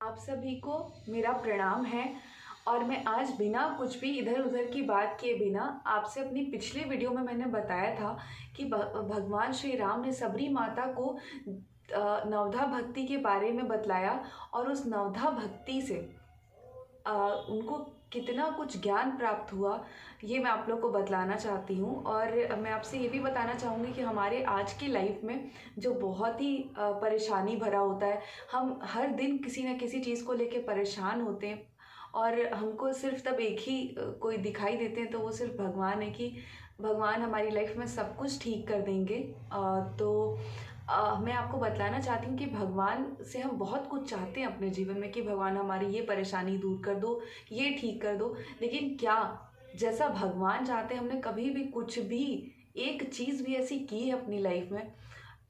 आप सभी को मेरा प्रणाम है। और मैं आज बिना कुछ भी इधर उधर की बात किए बिना आपसे अपनी पिछले वीडियो में मैंने बताया था कि भगवान श्री राम ने सबरी माता को नवधा भक्ति के बारे में बतलाया और उस नवधा भक्ति से उनको कितना कुछ ज्ञान प्राप्त हुआ, ये मैं आप लोग को बतलाना चाहती हूँ। और मैं आपसे ये भी बताना चाहूँगी कि हमारे आज की लाइफ में जो बहुत ही परेशानी भरा होता है, हम हर दिन किसी न किसी चीज़ को लेके परेशान होते हैं और हमको सिर्फ तब एक ही कोई दिखाई देते हैं, तो वो सिर्फ भगवान है कि भगवान हमारी लाइफ में सब कुछ ठीक कर देंगे। मैं आपको बतलाना चाहती हूँ कि भगवान से हम बहुत कुछ चाहते हैं अपने जीवन में कि भगवान हमारी ये परेशानी दूर कर दो, ये ठीक कर दो, लेकिन क्या जैसा भगवान चाहते हैं हमने कभी भी कुछ भी एक चीज़ भी ऐसी की है अपनी लाइफ में,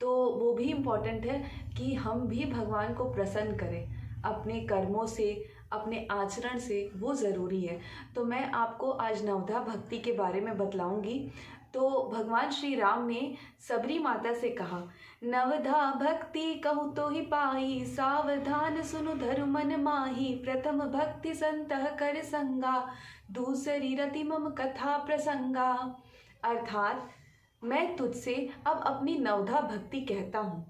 तो वो भी इम्पॉर्टेंट है कि हम भी भगवान को प्रसन्न करें अपने कर्मों से, अपने आचरण से, वो ज़रूरी है। तो मैं आपको आज नवधा भक्ति के बारे में बतलाऊंगी। तो भगवान श्री राम ने सबरी माता से कहा, नवधा भक्ति कहूँ तो ही पाई, सावधान सुनु धरु मन माही, प्रथम भक्ति संतह कर संगा, दूसरी रति मम कथा प्रसंगा। अर्थात मैं तुझसे अब अपनी नवधा भक्ति कहता हूँ,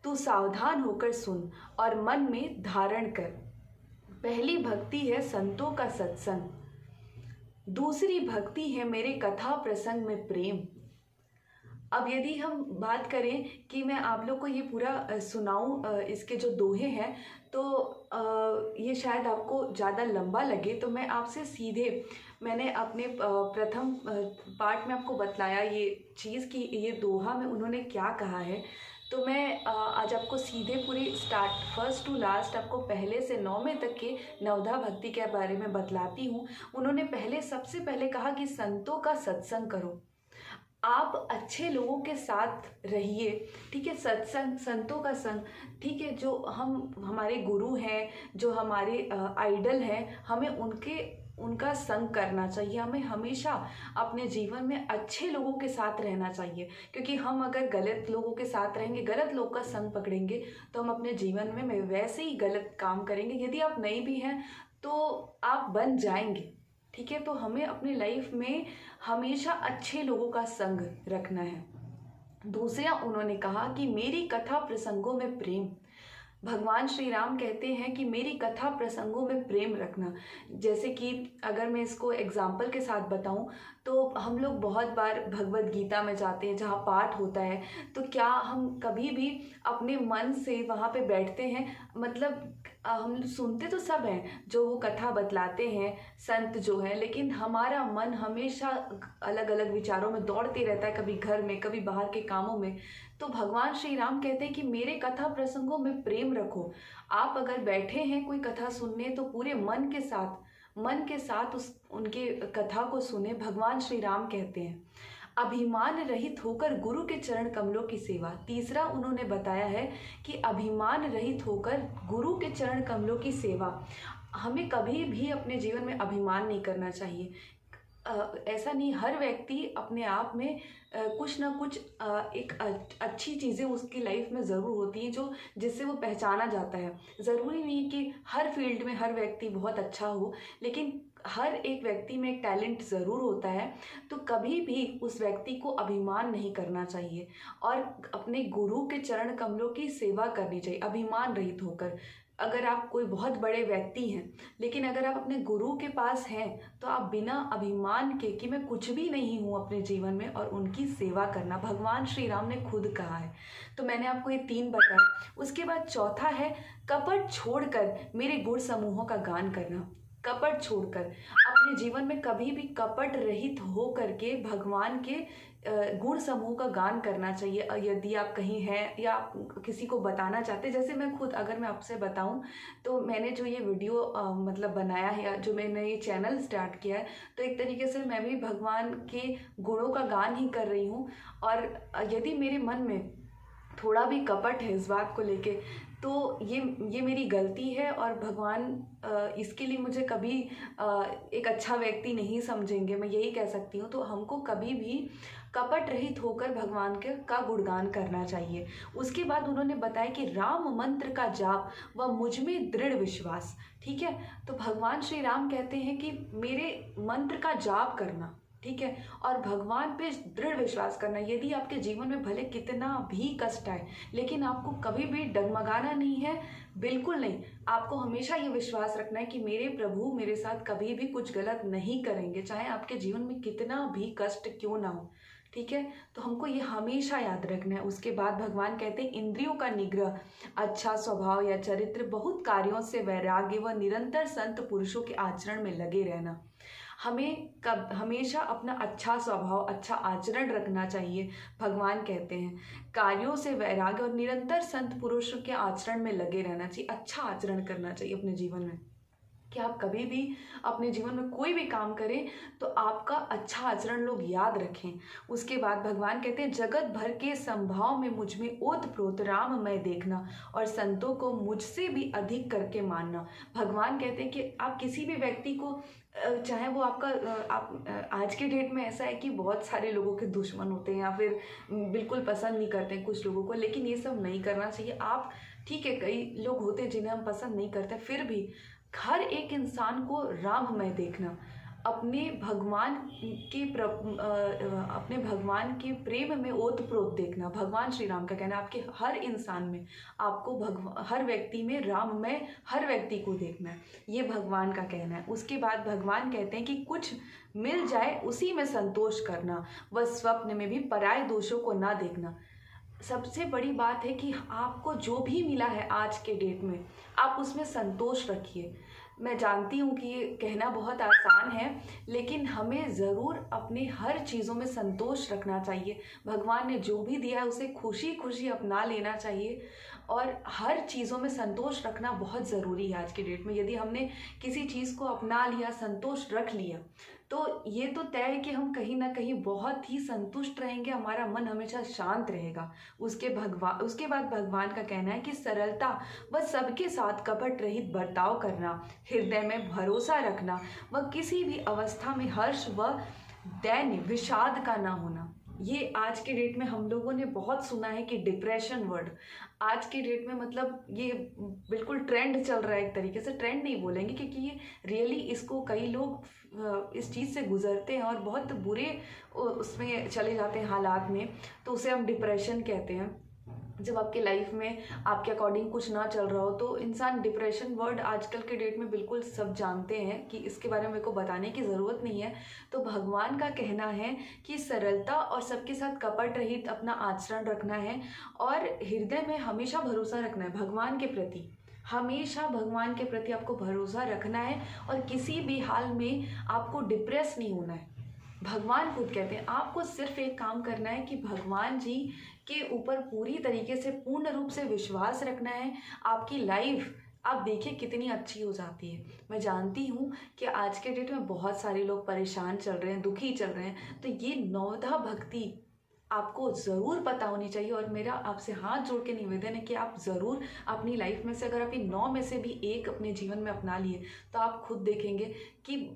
तू सावधान होकर सुन और मन में धारण कर। पहली भक्ति है संतों का सत्संग, दूसरी भक्ति है मेरे कथा प्रसंग में प्रेम। अब यदि हम बात करें कि मैं आप लोग को ये पूरा सुनाऊं, इसके जो दोहे हैं, तो ये शायद आपको ज़्यादा लंबा लगे, तो मैं आपसे सीधे मैंने अपने प्रथम पार्ट में आपको बतलाया ये चीज़ कि ये दोहा में उन्होंने क्या कहा है। तो मैं आज आपको सीधे पूरी स्टार्ट फर्स्ट टू लास्ट आपको पहले से 9वें तक के नवधा भक्ति के बारे में बतलाती हूँ। उन्होंने सबसे पहले कहा कि संतों का सत्संग करो, आप अच्छे लोगों के साथ रहिए, ठीक है। सत्संग, संतों का संग, ठीक है। जो हमारे गुरु हैं, जो हमारे आइडल हैं, हमें उनका संग करना चाहिए। हमें हमेशा अपने जीवन में अच्छे लोगों के साथ रहना चाहिए, क्योंकि हम अगर गलत लोगों के साथ रहेंगे, गलत लोग का संग पकड़ेंगे, तो हम अपने जीवन में वैसे ही गलत काम करेंगे। यदि आप नहीं भी हैं तो आप बन जाएंगे, ठीक है। तो हमें अपनी लाइफ में हमेशा अच्छे लोगों का संग रखना है। दूसरा उन्होंने कहा कि मेरी कथा प्रसंगों में प्रेम। भगवान श्री राम कहते हैं कि मेरी कथा प्रसंगों में प्रेम रखना। जैसे कि अगर मैं इसको एग्जाम्पल के साथ बताऊं, तो हम लोग बहुत बार भगवत गीता में जाते हैं जहाँ पाठ होता है, तो क्या हम कभी भी अपने मन से वहाँ पे बैठते हैं? मतलब हम सुनते तो सब हैं जो वो कथा बतलाते हैं संत जो हैं, लेकिन हमारा मन हमेशा अलग अलग विचारों में दौड़ते रहता है, कभी घर में, कभी बाहर के कामों में। तो भगवान श्री राम कहते हैं कि मेरे कथा प्रसंगों में प्रेम रखो। आप अगर बैठे हैं कोई कथा सुनने, तो पूरे मन के साथ उनके कथा को सुने। भगवान श्री राम कहते हैं अभिमान रहित होकर गुरु के चरण कमलों की सेवा। तीसरा उन्होंने बताया है कि अभिमान रहित होकर गुरु के चरण कमलों की सेवा। हमें कभी भी अपने जीवन में अभिमान नहीं करना चाहिए। ऐसा नहीं, हर व्यक्ति अपने आप में कुछ ना कुछ एक अच्छी चीज़ें उसकी लाइफ में ज़रूर होती हैं जो जिससे वो पहचाना जाता है। ज़रूरी नहीं कि हर फील्ड में हर व्यक्ति बहुत अच्छा हो, लेकिन हर एक व्यक्ति में एक टैलेंट ज़रूर होता है। तो कभी भी उस व्यक्ति को अभिमान नहीं करना चाहिए और अपने गुरु के चरण कमलों की सेवा करनी चाहिए अभिमान रहित होकर। अगर आप कोई बहुत बड़े व्यक्ति हैं, लेकिन अगर आप अपने गुरु के पास हैं, तो आप बिना अभिमान के कि मैं कुछ भी नहीं हूँ अपने जीवन में, और उनकी सेवा करना भगवान श्री राम ने खुद कहा है। तो मैंने आपको ये 3 बताया। उसके बाद चौथा है कपट छोड़कर मेरे गुण समूहों का गान करना। कपट छोड़कर अपने जीवन में कभी भी कपट रहित हो करके भगवान के गुण समूह का गान करना चाहिए। यदि आप कहीं हैं या आप किसी को बताना चाहते हैं, जैसे मैं खुद अगर मैं आपसे बताऊं, तो मैंने जो ये वीडियो मतलब बनाया है, या जो मैंने ये चैनल स्टार्ट किया है, तो एक तरीके से मैं भी भगवान के गुणों का गान ही कर रही हूँ। और यदि मेरे मन में थोड़ा भी कपट है इस बात को लेके, तो ये मेरी गलती है और भगवान इसके लिए मुझे कभी एक अच्छा व्यक्ति नहीं समझेंगे, मैं यही कह सकती हूँ। तो हमको कभी भी कपट रहित होकर भगवान के का गुणगान करना चाहिए। उसके बाद उन्होंने बताया कि राम मंत्र का जाप व मुझ में दृढ़ विश्वास। ठीक है, तो भगवान श्री राम कहते हैं कि मेरे मंत्र का जाप करना, ठीक है, और भगवान पे दृढ़ विश्वास करना। यदि आपके जीवन में भले कितना भी कष्ट आए, लेकिन आपको कभी भी डगमगाना नहीं है, बिल्कुल नहीं। आपको हमेशा ये विश्वास रखना है कि मेरे प्रभु मेरे साथ कभी भी कुछ गलत नहीं करेंगे, चाहे आपके जीवन में कितना भी कष्ट क्यों ना हो। ठीक है, तो हमको ये हमेशा याद रखना है। उसके बाद भगवान कहते हैं इंद्रियों का निग्रह, अच्छा स्वभाव या चरित्र, बहुत कार्यों से वैराग्य व निरंतर संत पुरुषों के आचरण में लगे रहना। हमें हमेशा अपना अच्छा स्वभाव, अच्छा आचरण रखना चाहिए। भगवान कहते हैं कार्यों से वैराग्य और निरंतर संत पुरुषों के आचरण में लगे रहना चाहिए। अच्छा आचरण करना चाहिए अपने जीवन में, कि आप कभी भी अपने जीवन में कोई भी काम करें तो आपका अच्छा आचरण लोग याद रखें। उसके बाद भगवान कहते हैं जगत भर के संभाव में मुझ में ओतप्रोत राममय देखना और संतों को मुझसे भी अधिक करके मानना। भगवान कहते हैं कि आप किसी भी व्यक्ति को, चाहे वो आपका आप आज के डेट में ऐसा है कि बहुत सारे लोगों के दुश्मन होते हैं या फिर बिल्कुल पसंद नहीं करते हैं कुछ लोगों को, लेकिन ये सब नहीं करना चाहिए। आप ठीक है, कई लोग होते हैं जिन्हें हम पसंद नहीं करते, फिर भी हर एक इंसान को राममय देखना, अपने भगवान अपने भगवान के प्रेम में ओतप्रोत देखना। भगवान श्री राम का कहना है आपके हर इंसान में, आपको हर व्यक्ति में राममय हर व्यक्ति को देखना है, ये भगवान का कहना है। उसके बाद भगवान कहते हैं कि कुछ मिल जाए उसी में संतोष करना, व स्वप्न में भी पराये दोषों को ना देखना। सबसे बड़ी बात है कि आपको जो भी मिला है आज के डेट में, आप उसमें संतोष रखिए। मैं जानती हूँ कि ये कहना बहुत आसान है, लेकिन हमें ज़रूर अपने हर चीज़ों में संतोष रखना चाहिए। भगवान ने जो भी दिया है उसे खुशी खुशी अपना लेना चाहिए, और हर चीज़ों में संतोष रखना बहुत ज़रूरी है आज की डेट में। यदि हमने किसी चीज़ को अपना लिया, संतोष रख लिया, तो ये तो तय है कि हम कहीं ना कहीं बहुत ही संतुष्ट रहेंगे, हमारा मन हमेशा शांत रहेगा। उसके बाद भगवान का कहना है कि सरलता व सबके साथ कपट रहित बर्ताव करना, हृदय में भरोसा रखना व किसी भी अवस्था में हर्ष व दैन्य विषाद का ना होना। ये आज के डेट में हम लोगों ने बहुत सुना है कि डिप्रेशन वर्ड आज के डेट में, मतलब ये बिल्कुल ट्रेंड चल रहा है। एक तरीके से ट्रेंड नहीं बोलेंगे, क्योंकि ये रियली इसको कई लोग इस चीज़ से गुजरते हैं और बहुत बुरे उसमें चले जाते हैं हालात में, तो उसे हम डिप्रेशन कहते हैं। जब आपके लाइफ में आपके अकॉर्डिंग कुछ ना चल रहा हो तो इंसान, डिप्रेशन वर्ड आजकल के डेट में बिल्कुल सब जानते हैं कि इसके बारे में मेरे को बताने की ज़रूरत नहीं है। तो भगवान का कहना है कि सरलता और सबके साथ कपट रहित अपना आचरण रखना है, और हृदय में हमेशा भरोसा रखना है भगवान के प्रति। हमेशा भगवान के प्रति आपको भरोसा रखना है, और किसी भी हाल में आपको डिप्रेस नहीं होना है। भगवान खुद कहते हैं आपको सिर्फ एक काम करना है कि भगवान जी के ऊपर पूरी तरीके से, पूर्ण रूप से विश्वास रखना है। आपकी लाइफ आप देखिए कितनी अच्छी हो जाती है। मैं जानती हूँ कि आज के डेट में बहुत सारे लोग परेशान चल रहे हैं, दुखी चल रहे हैं, तो ये नवधा भक्ति आपको ज़रूर पता होनी चाहिए। और मेरा आपसे हाथ जोड़ के निवेदन है कि आप ज़रूर अपनी लाइफ में से, अगर आप ये 9 में से भी एक अपने जीवन में अपना लिए, तो आप खुद देखेंगे कि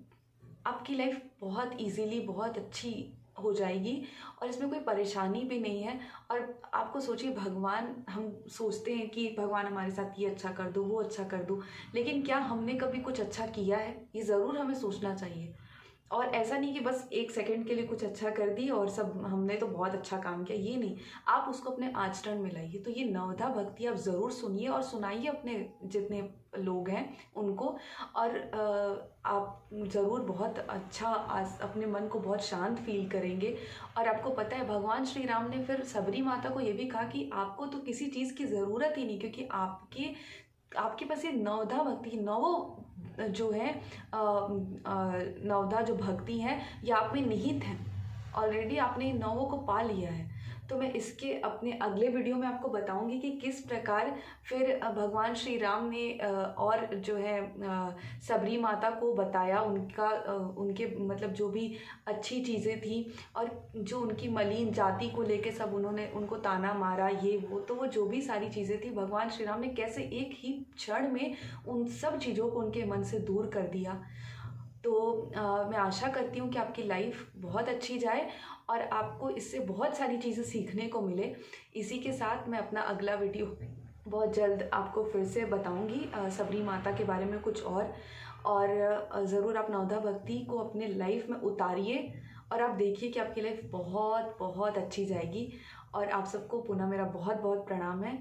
आपकी लाइफ बहुत इजीली बहुत अच्छी हो जाएगी, और इसमें कोई परेशानी भी नहीं है। और आपको सोचिए, भगवान, हम सोचते हैं कि भगवान हमारे साथ ये अच्छा कर दो, वो अच्छा कर दो, लेकिन क्या हमने कभी कुछ अच्छा किया है? ये ज़रूर हमें सोचना चाहिए। और ऐसा नहीं कि बस 1 सेकंड के लिए कुछ अच्छा कर दी और सब हमने तो बहुत अच्छा काम किया, ये नहीं। आप उसको अपने आचरण में लाइए। तो ये नवधा भक्ति आप ज़रूर सुनिए और सुनाइए अपने जितने लोग हैं उनको, और आप ज़रूर बहुत अच्छा अपने मन को बहुत शांत फील करेंगे। और आपको पता है, भगवान श्री राम ने फिर सबरी माता को ये भी कहा कि आपको तो किसी चीज़ की ज़रूरत ही नहीं, क्योंकि आपके पास ये नवधा भक्ति, जो है नवधा जो भक्ति है, ये आप में निहित है। ऑलरेडी आपने इन नवों को पा लिया है। तो मैं इसके अपने अगले वीडियो में आपको बताऊंगी कि किस प्रकार फिर भगवान श्री राम ने और जो है सबरी माता को बताया उनका उनके मतलब जो भी अच्छी चीज़ें थी, और जो उनकी मलिन जाति को लेके सब उन्होंने उनको ताना मारा ये वो, तो वो जो भी सारी चीज़ें थी भगवान श्री राम ने कैसे एक ही क्षण में उन सब चीज़ों को उनके मन से दूर कर दिया। तो मैं आशा करती हूँ कि आपकी लाइफ बहुत अच्छी जाए और आपको इससे बहुत सारी चीज़ें सीखने को मिले। इसी के साथ मैं अपना अगला वीडियो बहुत जल्द आपको फिर से बताऊंगी सबरी माता के बारे में कुछ और ज़रूर आप नवधा भक्ति को अपने लाइफ में उतारिए और आप देखिए कि आपकी लाइफ बहुत बहुत अच्छी जाएगी। और आप सबको पुनः मेरा बहुत बहुत प्रणाम है।